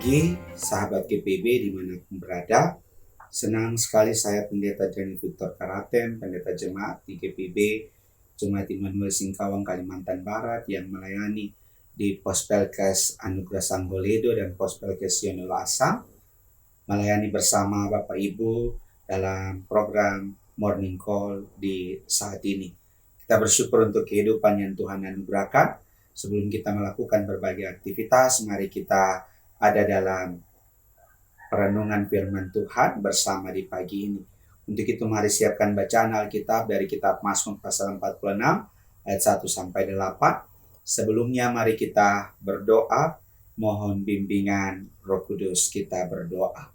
pagi, sahabat GPB dimanapun berada. Senang sekali saya Pendeta Johnny Victor Karaten, Pendeta Jemaat di GPB, Jemaat Immanuel Singkawang, Kalimantan Barat yang melayani di Pospelkes Anugerah Sanggoledo dan Pospelkes Yono Lasam, melayani bersama Bapak Ibu dalam program Morning Call di saat ini. Kita bersyukur untuk kehidupan yang Tuhan anugerahkan. Sebelum kita melakukan berbagai aktivitas, mari kita ada dalam perenungan firman Tuhan bersama di pagi ini. Untuk itu mari siapkan bacaan Alkitab dari kitab Mazmur pasal 46 ayat 1 sampai 8. Sebelumnya mari kita berdoa, mohon bimbingan Roh Kudus. Kita berdoa.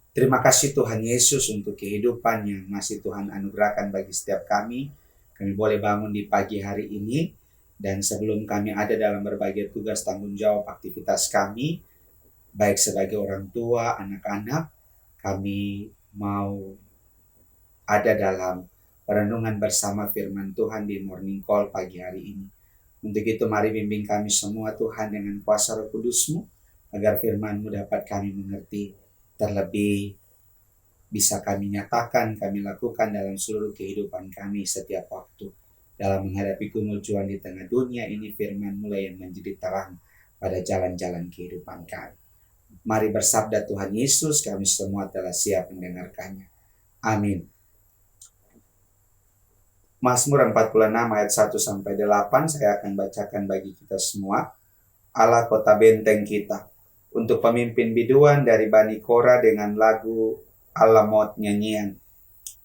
Terima kasih Tuhan Yesus untuk kehidupan yang masih Tuhan anugerahkan bagi setiap kami. Kami boleh bangun di pagi hari ini, dan sebelum kami ada dalam berbagai tugas tanggung jawab aktivitas kami, baik sebagai orang tua, anak-anak, kami mau ada dalam perenungan bersama firman Tuhan di Morning Call pagi hari ini. Untuk itu mari bimbing kami semua Tuhan dengan kuasa Roh Kudus-Mu, agar firman-Mu dapat kami mengerti, terlebih bisa kami nyatakan, kami lakukan dalam seluruh kehidupan kami setiap waktu. Dalam menghadapi kemuljuan di tengah dunia ini, firman mulai yang menjadi terang pada jalan-jalan kehidupan kami. Mari bersabda Tuhan Yesus, kami semua telah siap mendengarkannya. Amin. Mazmur 46 ayat 1 sampai 8 saya akan bacakan bagi kita semua. Allah kota benteng kita. Untuk pemimpin biduan dari Bani Korah dengan lagu Alamot nyanyian.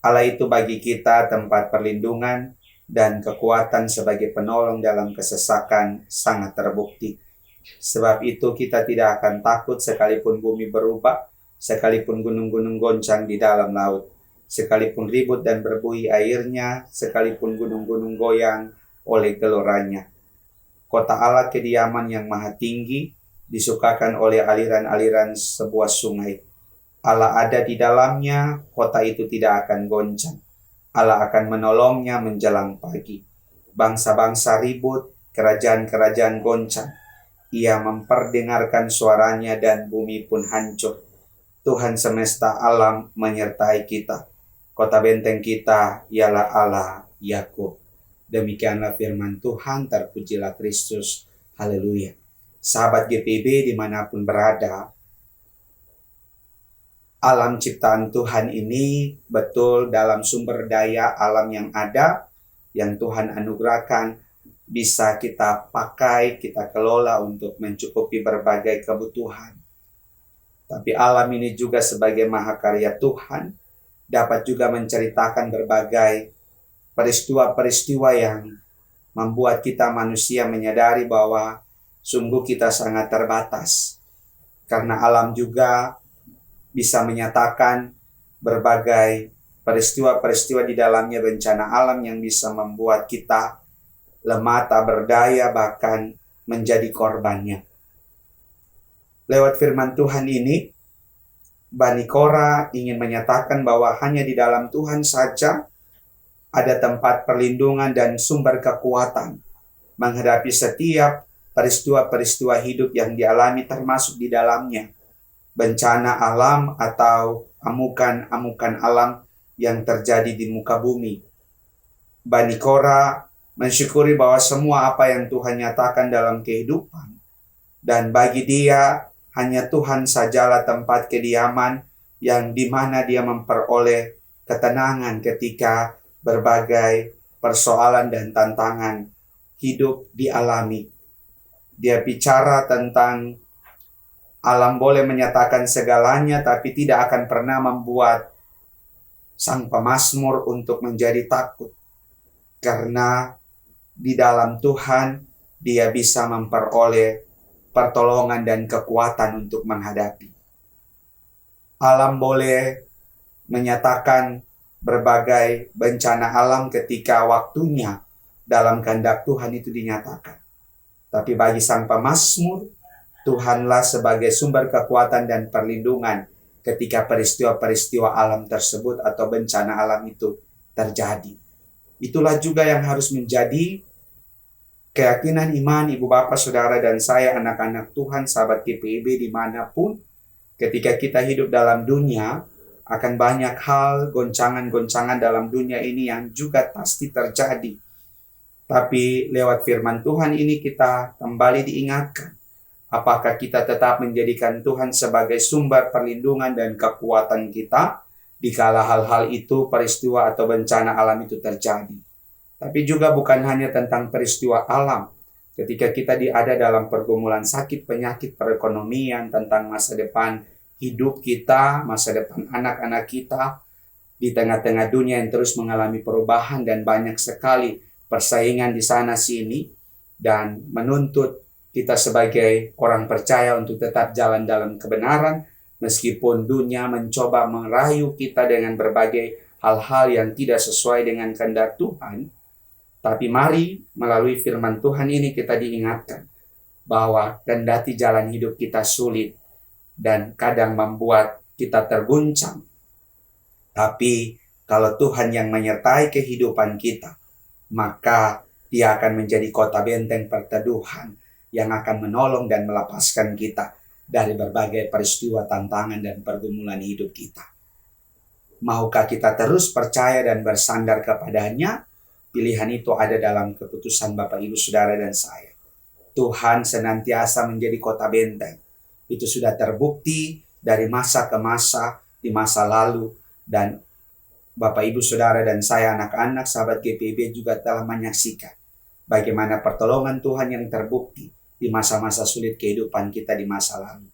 Allah itu bagi kita tempat perlindungan dan kekuatan sebagai penolong dalam kesesakan sangat terbukti. Sebab itu kita tidak akan takut sekalipun bumi berubah, sekalipun gunung-gunung goncang di dalam laut, sekalipun ribut dan berbuih airnya, sekalipun gunung-gunung goyang oleh geloranya. Kota Allah kediaman yang maha tinggi, disukakan oleh aliran-aliran sebuah sungai. Allah ada di dalamnya, kota itu tidak akan goncang. Allah akan menolongnya menjelang pagi. Bangsa-bangsa ribut, kerajaan-kerajaan goncang. Ia memperdengarkan suaranya dan bumi pun hancur. Tuhan semesta alam menyertai kita. Kota benteng kita ialah Allah Yakub. Demikianlah firman Tuhan, terpujilah Kristus. Haleluya. Sahabat GPB dimanapun berada, alam ciptaan Tuhan ini betul dalam sumber daya alam yang ada, yang Tuhan anugerahkan, bisa kita pakai, kita kelola untuk mencukupi berbagai kebutuhan. Tapi alam ini juga sebagai mahakarya Tuhan, dapat juga menceritakan berbagai peristiwa-peristiwa yang membuat kita manusia menyadari bahwa sungguh kita sangat terbatas. Karena alam juga bisa menyatakan berbagai peristiwa-peristiwa di dalamnya, bencana alam yang bisa membuat kita lemah, tak berdaya, bahkan menjadi korbannya. Lewat firman Tuhan ini, Bani Korah ingin menyatakan bahwa hanya di dalam Tuhan saja ada tempat perlindungan dan sumber kekuatan menghadapi setiap peristiwa-peristiwa hidup yang dialami, termasuk di dalamnya bencana alam atau amukan-amukan alam yang terjadi di muka bumi. Bani Korah mensyukuri bahwa semua apa yang Tuhan nyatakan dalam kehidupan, dan bagi dia hanya Tuhan sajalah tempat kediaman yang dimana dia memperoleh ketenangan ketika berbagai persoalan dan tantangan hidup dialami. Dia bicara tentang alam boleh menyatakan segalanya, tapi tidak akan pernah membuat sang pemazmur untuk menjadi takut. Karena di dalam Tuhan, dia bisa memperoleh pertolongan dan kekuatan untuk menghadapi. Alam boleh menyatakan berbagai bencana alam ketika waktunya dalam kehendak Tuhan itu dinyatakan. Tapi bagi sang pemazmur, Tuhanlah sebagai sumber kekuatan dan perlindungan ketika peristiwa-peristiwa alam tersebut atau bencana alam itu terjadi. Itulah juga yang harus menjadi keyakinan iman ibu bapak saudara dan saya anak-anak Tuhan sahabat GPIB dimanapun, ketika kita hidup dalam dunia akan banyak hal goncangan-goncangan dalam dunia ini yang juga pasti terjadi. Tapi lewat firman Tuhan ini kita kembali diingatkan, apakah kita tetap menjadikan Tuhan sebagai sumber perlindungan dan kekuatan kita dikala hal-hal itu, peristiwa atau bencana alam itu terjadi. Tapi juga bukan hanya tentang peristiwa alam. Ketika kita ada dalam pergumulan sakit, penyakit, perekonomian, tentang masa depan hidup kita, masa depan anak-anak kita, di tengah-tengah dunia yang terus mengalami perubahan dan banyak sekali persaingan di sana sini, dan menuntut kita sebagai orang percaya untuk tetap jalan dalam kebenaran, meskipun dunia mencoba merayu kita dengan berbagai hal-hal yang tidak sesuai dengan kehendak Tuhan. Tapi mari melalui firman Tuhan ini kita diingatkan bahwa kendati jalan hidup kita sulit dan kadang membuat kita terguncang, tapi kalau Tuhan yang menyertai kehidupan kita, maka Dia akan menjadi kota benteng perteduhan yang akan menolong dan melepaskan kita dari berbagai peristiwa, tantangan, dan pergumulan hidup kita. Maukah kita terus percaya dan bersandar kepadanya? Pilihan itu ada dalam keputusan Bapak, Ibu, Saudara, dan saya. Tuhan senantiasa menjadi kota benteng. Itu sudah terbukti dari masa ke masa, di masa lalu. Dan Bapak, Ibu, Saudara, dan saya, anak-anak sahabat GPIB juga telah menyaksikan bagaimana pertolongan Tuhan yang terbukti di masa-masa sulit kehidupan kita di masa lalu.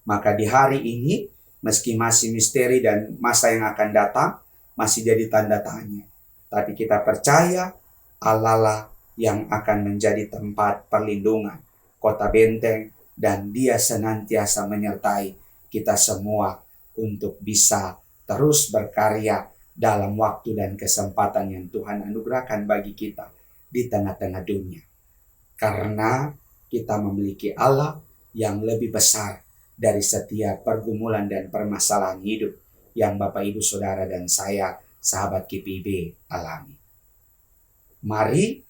Maka di hari ini, meski masih misteri dan masa yang akan datang masih jadi tanda tanya, tapi kita percaya Allah lah yang akan menjadi tempat perlindungan, kota benteng, dan Dia senantiasa menyertai kita semua untuk bisa terus berkarya dalam waktu dan kesempatan yang Tuhan anugerahkan bagi kita di tengah-tengah dunia. Karena kita memiliki Allah yang lebih besar dari setiap pergumulan dan permasalahan hidup yang Bapak, Ibu, Saudara, dan saya, sahabat GPIB, alami. Mari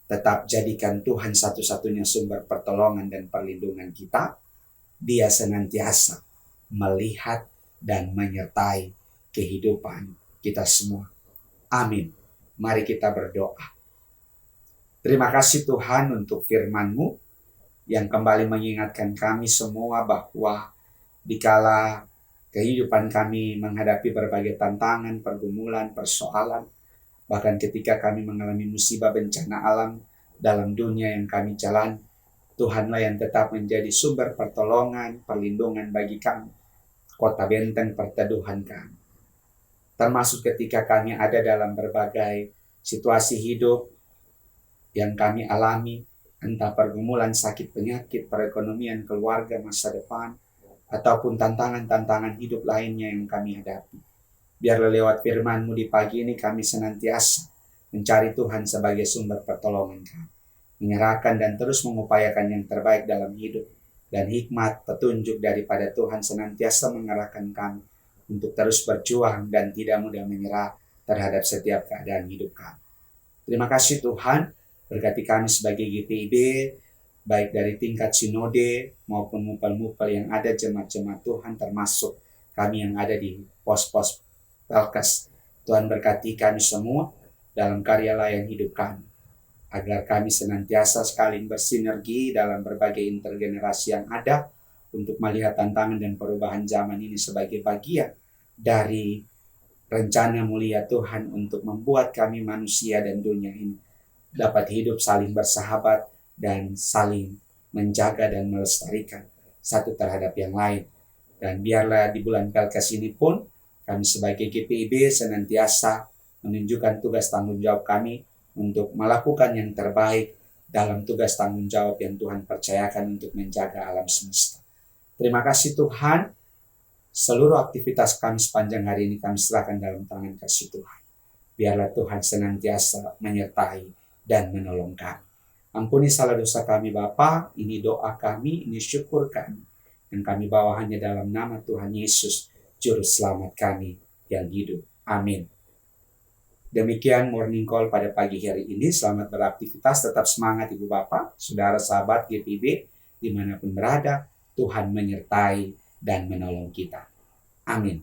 tetap jadikan Tuhan satu-satunya sumber pertolongan dan perlindungan kita. Dia senantiasa melihat dan menyertai kehidupan kita semua. Amin. Mari kita berdoa. Terima kasih Tuhan untuk firman-Mu yang kembali mengingatkan kami semua bahwa dikala kehidupan kami menghadapi berbagai tantangan, pergumulan, persoalan, bahkan ketika kami mengalami musibah bencana alam dalam dunia yang kami jalan, Tuhanlah yang tetap menjadi sumber pertolongan, perlindungan bagi kami, kota benteng perteduhan kami. Termasuk ketika kami ada dalam berbagai situasi hidup yang kami alami, entah pergumulan, sakit, penyakit, perekonomian, keluarga, masa depan, ataupun tantangan-tantangan hidup lainnya yang kami hadapi. Biarlah lewat firman-Mu di pagi ini kami senantiasa mencari Tuhan sebagai sumber pertolongan kami, menyerahkan dan terus mengupayakan yang terbaik dalam hidup, dan hikmat petunjuk daripada Tuhan senantiasa mengarahkan kami untuk terus berjuang dan tidak mudah menyerah terhadap setiap keadaan hidup kami. Terima kasih Tuhan, berkati kami sebagai GPIB, baik dari tingkat sinode maupun mupel-mupel yang ada, jemaat-jemaat Tuhan, termasuk kami yang ada di pos-pos Pelkes. Tuhan berkati kami semua dalam karya layan hidup kami, agar kami senantiasa saling bersinergi dalam berbagai intergenerasi yang ada untuk melihat tantangan dan perubahan zaman ini sebagai bagian dari rencana mulia Tuhan untuk membuat kami manusia dan dunia ini dapat hidup saling bersahabat dan saling menjaga dan melestarikan satu terhadap yang lain. Dan biarlah di bulan Pelkes ini pun kami sebagai GPIB senantiasa menunjukkan tugas tanggung jawab kami untuk melakukan yang terbaik dalam tugas tanggung jawab yang Tuhan percayakan untuk menjaga alam semesta. Terima kasih Tuhan. Seluruh aktivitas kami sepanjang hari ini kami serahkan dalam tangan kasih Tuhan. Biarlah Tuhan senantiasa menyertai dan menolong kami. Ampuni salah dosa kami Bapa, ini doa kami, ini syukur kami, dan kami bawa hanya dalam nama Tuhan Yesus, Juru Selamat kami yang hidup. Amin. Demikian Morning Call pada pagi hari ini. Selamat beraktivitas, tetap semangat Ibu Bapak, saudara sahabat GPIB, dimanapun berada, Tuhan menyertai dan menolong kita. Amin.